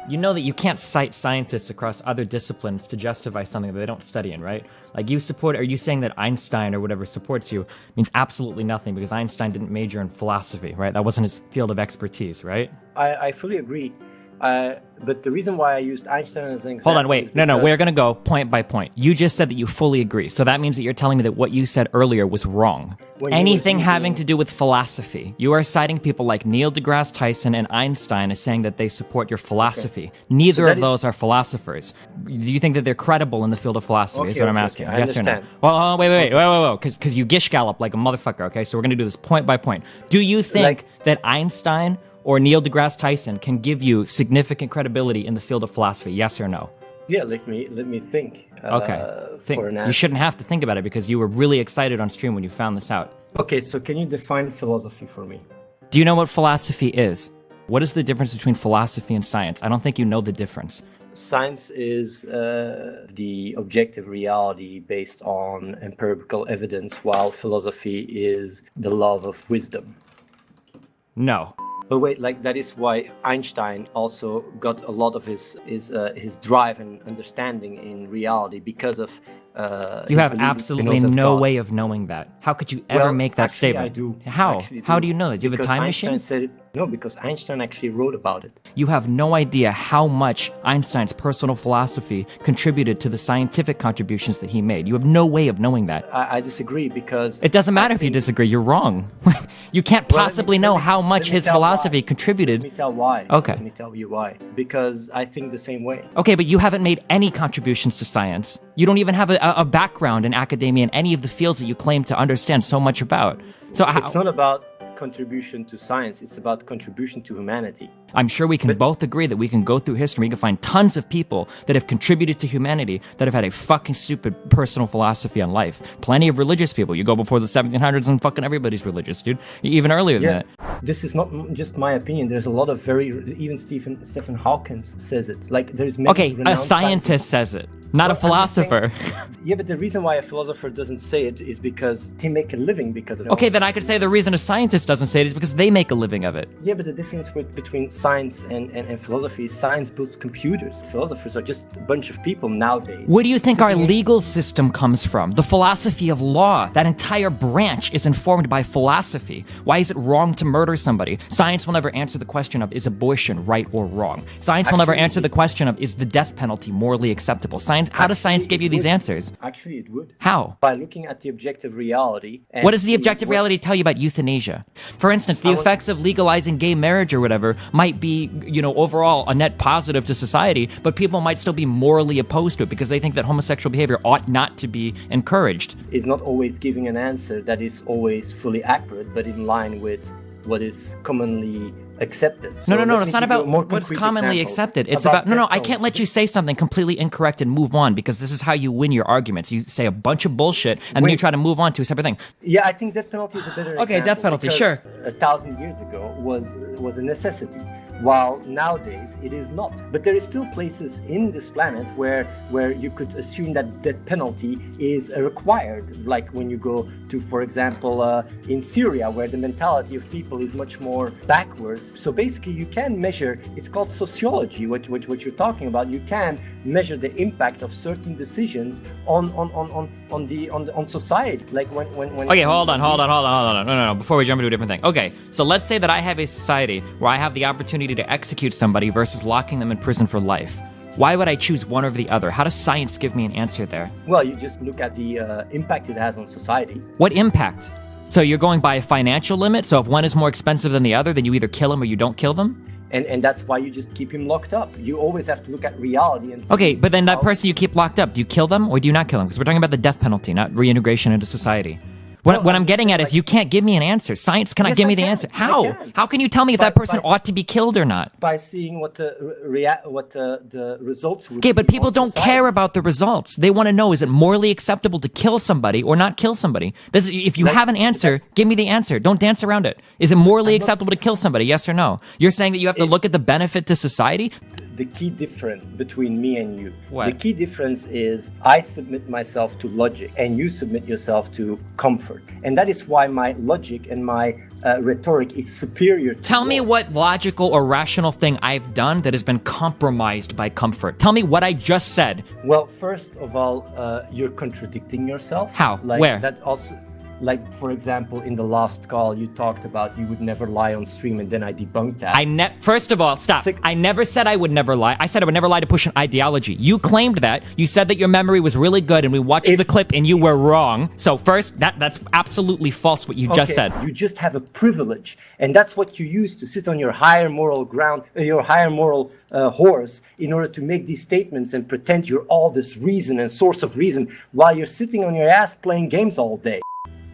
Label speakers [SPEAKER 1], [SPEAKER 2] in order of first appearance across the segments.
[SPEAKER 1] You know that you can't cite scientists across other disciplines to justify something that they don't study in, right? Like are you saying that Einstein or whatever supports you means absolutely nothing because Einstein didn't major in philosophy, right? That wasn't his field of expertise, right?
[SPEAKER 2] I fully agree. But the reason why I used Einstein as an example...
[SPEAKER 1] Hold on, wait. No, we're going to go point by point. You just said that you fully agree. So that means that you're telling me that what you said earlier was wrong. Anything having to do with philosophy. You are citing people like Neil deGrasse Tyson and Einstein as saying that they support your philosophy. Okay. Neither of those are philosophers. Do you think that they're credible in the field of philosophy is what I'm asking.
[SPEAKER 2] Okay.
[SPEAKER 1] Yes or no? Well, wait. Because you gish gallop like a motherfucker, okay? So we're going to do this point by point. Do you think that Einstein or Neil deGrasse Tyson can give you significant credibility in the field of philosophy? Yes or no?
[SPEAKER 2] Yeah, let me think.
[SPEAKER 1] Okay.
[SPEAKER 2] For an answer.
[SPEAKER 1] You shouldn't have to think about it because you were really excited on stream when you found this out.
[SPEAKER 2] Okay, so can you define philosophy for me?
[SPEAKER 1] Do you know what philosophy is? What is the difference between philosophy and science? I don't think you know the difference.
[SPEAKER 2] Science is the objective reality based on empirical evidence, while philosophy is the love of wisdom.
[SPEAKER 1] No.
[SPEAKER 2] But wait, that is why Einstein also got a lot of his drive and understanding in reality because of.
[SPEAKER 1] You have absolutely no way of knowing that. How could you ever make that statement?
[SPEAKER 2] I do.
[SPEAKER 1] How? How do you know that? Do you have a time machine?
[SPEAKER 2] Said it. No, because Einstein actually wrote about it.
[SPEAKER 1] You have no idea how much Einstein's personal philosophy contributed to the scientific contributions that he made. You have no way of knowing that.
[SPEAKER 2] I disagree because...
[SPEAKER 1] It doesn't matter if you disagree. You're wrong. You can't possibly know how much his philosophy contributed.
[SPEAKER 2] Let me tell why.
[SPEAKER 1] Okay.
[SPEAKER 2] Let me tell you why. Because I think the same way.
[SPEAKER 1] Okay, but you haven't made any contributions to science. You don't even have a background in academia in any of the fields that you claim to understand so much about. So
[SPEAKER 2] it's not about contribution to science, it's about contribution to humanity.
[SPEAKER 1] I'm sure we can both agree that we can go through history, we can find tons of people that have contributed to humanity that have had a fucking stupid personal philosophy on life. Plenty of religious people. You go before the 1700s and fucking everybody's religious, dude. Even earlier than that.
[SPEAKER 2] This is not just my opinion. There's a lot of even Stephen Hawkins says it. Like there's many
[SPEAKER 1] a scientist says it. Not a philosopher.
[SPEAKER 2] Yeah, but the reason why a philosopher doesn't say it is because they make a living because of it.
[SPEAKER 1] Okay, then I could say the reason a scientist doesn't say it is because they make a living of it.
[SPEAKER 2] Yeah, but the difference between science and philosophy is science builds computers. Philosophers are just a bunch of people nowadays.
[SPEAKER 1] Where do you think our legal system comes from? The philosophy of law. That entire branch is informed by philosophy. Why is it wrong to murder somebody? Science will never answer the question of is abortion right or wrong? Science will never answer the question of is the death penalty morally acceptable? How does science give you these answers?
[SPEAKER 2] Actually, it would.
[SPEAKER 1] How?
[SPEAKER 2] By looking at the objective reality.
[SPEAKER 1] What does the objective reality tell you about euthanasia? For instance, the effects of legalizing gay marriage or whatever might be, overall a net positive to society, but people might still be morally opposed to it because they think that homosexual behavior ought not to be encouraged.
[SPEAKER 2] Is not always giving an answer that is always fully accurate, but in line with what is commonly accepted.
[SPEAKER 1] So no, it's not about what's commonly accepted. It's about I can't let you say something completely incorrect and move on because this is how you win your arguments. You say a bunch of bullshit and then you try to move on to a separate thing.
[SPEAKER 2] Yeah, I think death penalty is a better example.
[SPEAKER 1] Okay, death penalty, sure.
[SPEAKER 2] 1,000 years ago was a necessity, while nowadays it is not. But there is still places in this planet where you could assume that death penalty is required, like when you go to, for example, in Syria, where the mentality of people is much more backwards. So basically, you can measure. It's called sociology. What you're talking about. You can measure the impact of certain decisions on society. Like when.
[SPEAKER 1] Okay, hold on. No. Before we jump into a different thing. Okay, so let's say that I have a society where I have the opportunity to execute somebody versus locking them in prison for life. Why would I choose one over the other? How does science give me an answer there?
[SPEAKER 2] Well, you just look at the impact it has on society.
[SPEAKER 1] What impact? So you're going by a financial limit? So if one is more expensive than the other, then you either kill them or you don't kill them?
[SPEAKER 2] And that's why you just keep him locked up. You always have to look at reality and see.
[SPEAKER 1] Okay, but then that person you keep locked up, do you kill them or do you not kill them? Because we're talking about the death penalty, not reintegration into society. What I'm getting at is you can't give me an answer. Science cannot give me the answer. How? How can you tell me if that person ought to be killed or not?
[SPEAKER 2] By seeing what the results would
[SPEAKER 1] be. Okay, but people don't care about the results. They want to know, is it morally acceptable to kill somebody or not kill somebody? If you have an answer, give me the answer. Don't dance around it. Is it morally acceptable to kill somebody? Yes or no? You're saying that you have to look at the benefit to society?
[SPEAKER 2] the key difference between me and you.
[SPEAKER 1] What?
[SPEAKER 2] The key difference is I submit myself to logic and you submit yourself to comfort. And that is why my logic and my rhetoric is superior to
[SPEAKER 1] Tell me
[SPEAKER 2] yours.
[SPEAKER 1] what logical or rational thing I've done that has been compromised by comfort. Tell me what I just said.
[SPEAKER 2] Well, first of all, you're contradicting yourself.
[SPEAKER 1] How?
[SPEAKER 2] Like,
[SPEAKER 1] Where?
[SPEAKER 2] That also, like, for example, in the last call, you talked about you would never lie on stream, and then I debunked that.
[SPEAKER 1] First of all, stop. I never said I would never lie. I said I would never lie to push an ideology. You claimed that. You said that your memory was really good, and we watched the clip, and you were wrong. So first, that's absolutely false what you just said.
[SPEAKER 2] You just have a privilege, and that's what you use to sit on your higher moral ground, your higher moral horse, in order to make these statements and pretend you're all this reason and source of reason while you're sitting on your ass playing games all day.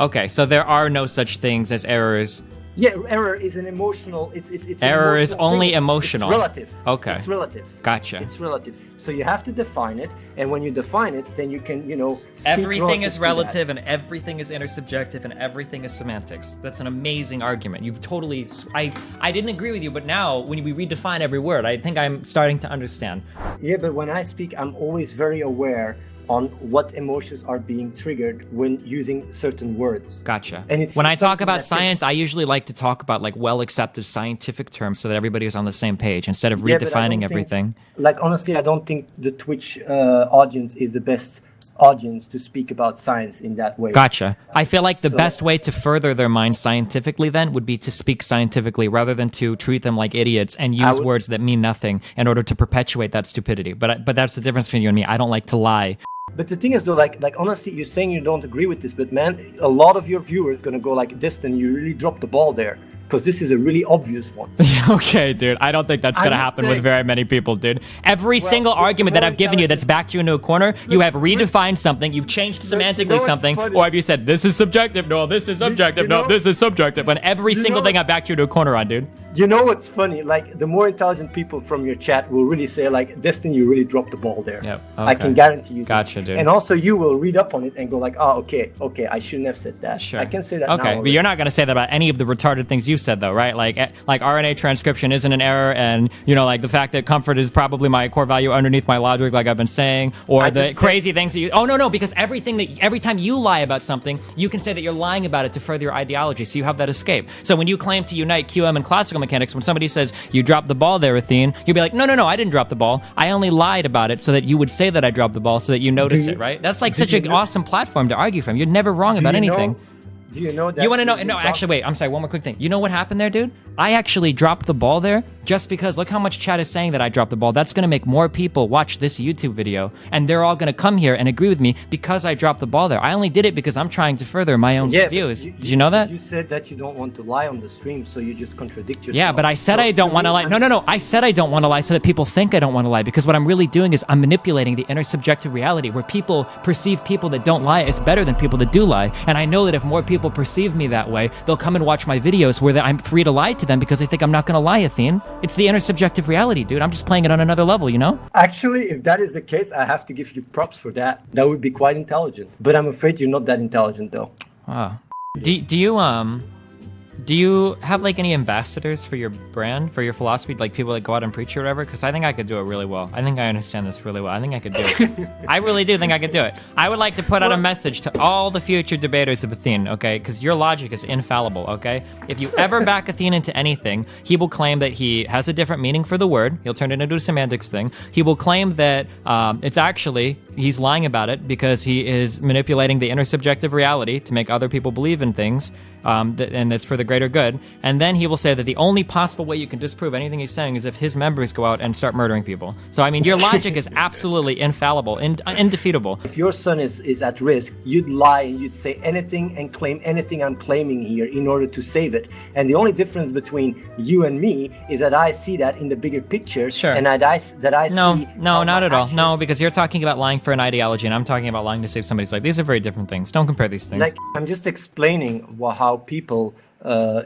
[SPEAKER 1] Okay, so there are no such things as errors.
[SPEAKER 2] Yeah, error is an emotional. It's
[SPEAKER 1] error is only
[SPEAKER 2] thing.
[SPEAKER 1] emotional.
[SPEAKER 2] It's relative.
[SPEAKER 1] Okay.
[SPEAKER 2] It's relative.
[SPEAKER 1] Gotcha.
[SPEAKER 2] It's relative. So you have to define it, and when you define it, then you can, speak
[SPEAKER 1] Everything is
[SPEAKER 2] to that.
[SPEAKER 1] relative, and everything is intersubjective, and everything is semantics. That's an amazing argument. You've totally. I didn't agree with you, but now when we redefine every word, I think I'm starting to understand.
[SPEAKER 2] Yeah, but when I speak, I'm always very aware on what emotions are being triggered when using certain words.
[SPEAKER 1] Gotcha.
[SPEAKER 2] And it's
[SPEAKER 1] when I talk
[SPEAKER 2] something
[SPEAKER 1] about
[SPEAKER 2] that
[SPEAKER 1] science, I usually like to talk about like well-accepted scientific terms so that everybody is on the same page instead of
[SPEAKER 2] Yeah, but I
[SPEAKER 1] redefining
[SPEAKER 2] don't
[SPEAKER 1] everything.
[SPEAKER 2] Like, honestly, I don't think the Twitch audience is the best audience to speak about science in that way.
[SPEAKER 1] Gotcha. I feel like the best way to further their mind scientifically then would be to speak scientifically rather than to treat them like idiots and use words that mean nothing in order to perpetuate that stupidity. But that's the difference between you and me. I don't like to lie.
[SPEAKER 2] But the thing is, though, like honestly, you're saying you don't agree with this, but man, a lot of your viewers gonna go like this, then you really dropped the ball there. Because this is a really obvious one.
[SPEAKER 1] Okay, dude. I don't think that's going to happen with very many people, dude. Every single argument that I've given you that's backed you into a corner, you have redefined something, you've changed semantically something, or have you said, this is subjective, no, this is objective, no, this is subjective, when every single thing I backed you into a corner on, dude.
[SPEAKER 2] You know what's funny? Like, the more intelligent people from your chat will really say, like, Destin, you really dropped the ball there.
[SPEAKER 1] Yep.
[SPEAKER 2] I can guarantee you this.
[SPEAKER 1] Gotcha, dude.
[SPEAKER 2] And also, you will read up on it and go like, oh, okay, I shouldn't have said that.
[SPEAKER 1] Sure.
[SPEAKER 2] I can say that now.
[SPEAKER 1] Okay, but you're not going to say that about any of the retarded things you've said, though, right? Like RNA transcription isn't an error, and, like, the fact that comfort is probably my core value underneath my logic, like I've been saying, or the crazy things that you... Oh, no, because every time you lie about something, you can say that you're lying about it to further your ideology, so you have that escape. So when you claim to unite QM and classical mechanics, when somebody says, you dropped the ball there, Athene, you'll be like, no, I didn't drop the ball. I only lied about it so that you would say that I dropped the ball so that you notice it, right? That's like such an awesome platform to argue from. You're never wrong about anything.
[SPEAKER 2] Do you know that?
[SPEAKER 1] You want to know? No, actually, wait. I'm sorry. One more quick thing. You know what happened there, dude? I actually dropped the ball there just because look how much chat is saying that I dropped the ball. That's going to make more people watch this YouTube video, and they're all going to come here and agree with me because I dropped the ball there. I only did it because I'm trying to further my own views. Did you know that?
[SPEAKER 2] You said that you don't want to lie on the stream, so you just contradict yourself.
[SPEAKER 1] Yeah, but I said I don't want to lie. No. I said I don't want to lie so that people think I don't want to lie, because what I'm really doing is I'm manipulating the intersubjective reality where people perceive people that don't lie as better than people that do lie. And I know that if more people perceive me that way, they'll come and watch my videos where I'm free to lie to them because they think I'm not going to lie, Athene. It's the intersubjective reality, dude. I'm just playing it on another level, you know?
[SPEAKER 2] Actually, if that is the case, I have to give you props for that. That would be quite intelligent. But I'm afraid you're not that intelligent, though.
[SPEAKER 1] Wow. Do you have like any ambassadors for your brand, for your philosophy, like people that go out and preach or whatever? Because I think I could do it really well. I think I understand this really well. I think I could do it. I really do think I could do it. I would like to put out a message to all the future debaters of Athene, okay? Because your logic is infallible, okay? If you ever back Athene into anything, he will claim that he has a different meaning for the word. He'll turn it into a semantics thing. He will claim that he's lying about it because he is manipulating the intersubjective reality to make other people believe in things. And it's for the greater good. And then he will say that the only possible way you can disprove anything he's saying is if his members go out and start murdering people. So, I mean, your logic is absolutely infallible, indefeatable.
[SPEAKER 2] If your son is at risk, you'd lie and you'd say anything and claim anything I'm claiming here in order to save it. And the only difference between you and me is that I see that in the bigger picture.
[SPEAKER 1] Sure.
[SPEAKER 2] And I see...
[SPEAKER 1] No, not at all. No, because you're talking about lying for an ideology, and I'm talking about lying to save somebody's life. These are very different things. Don't compare these things.
[SPEAKER 2] Like, I'm just explaining how people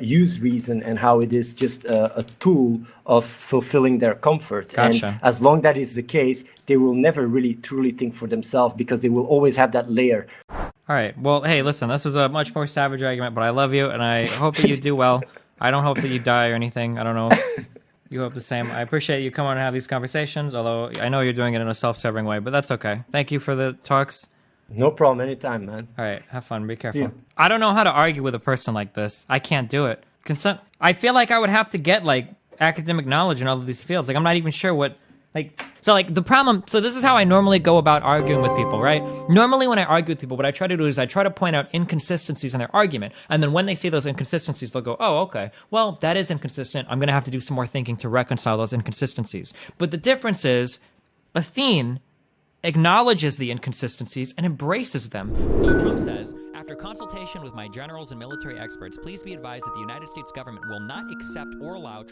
[SPEAKER 2] use reason and how it is just a tool of fulfilling their comfort.
[SPEAKER 1] Gotcha.
[SPEAKER 2] And as long that is the case, they will never really truly think for themselves because they will always have that layer.
[SPEAKER 1] All right. Well, hey, listen, this was a much more savage argument, but I love you, and I hope that you do well. I don't hope that you die or anything. I don't know. You hope the same. I appreciate you coming on and have these conversations, although I know you're doing it in a self-serving way, but that's okay. Thank you for the talks.
[SPEAKER 2] No problem. Anytime, man.
[SPEAKER 1] All right. Have fun. Be careful.
[SPEAKER 2] Yeah.
[SPEAKER 1] I don't know how to argue with a person like this. I can't do it. I feel like I would have to get, like, academic knowledge in all of these fields. Like, I'm not even sure what... the problem, so this is how I normally go about arguing with people, right? Normally when I argue with people, what I try to do is I try to point out inconsistencies in their argument. And then when they see those inconsistencies, they'll go, oh, okay, well, that is inconsistent. I'm going to have to do some more thinking to reconcile those inconsistencies. But the difference is Athene acknowledges the inconsistencies and embraces them. So Trump says, after consultation with my generals and military experts, please be advised that the United States government will not accept or allow